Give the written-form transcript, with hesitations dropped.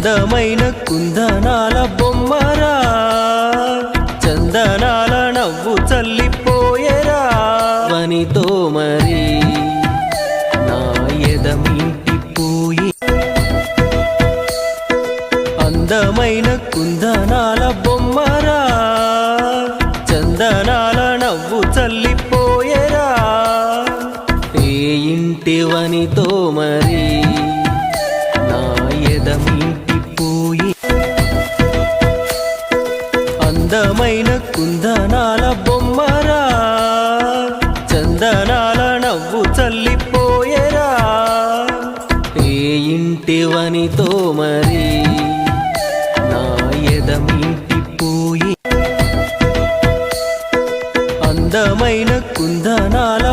అందమైన కుందనాల బొమ్మరా, చందనాల నవ్వు చల్లిపోయేరా వనితో మరి నా ఎదమింటిపోయి. అందమైన కుందనాల బొమ్మరా, చందనాల నవ్వు చల్లిపోయేరా ఏ ఇంటి వనితో మరి నా ఎదమింటిపోయి. అందమైన కుందనాల బొమ్మరా, చందనాల నవ్వు చల్లిపోయేరా ఏ ఇంటి వనితో మరి నా ఎదమింటిపోయి. అందమైన కుందనాల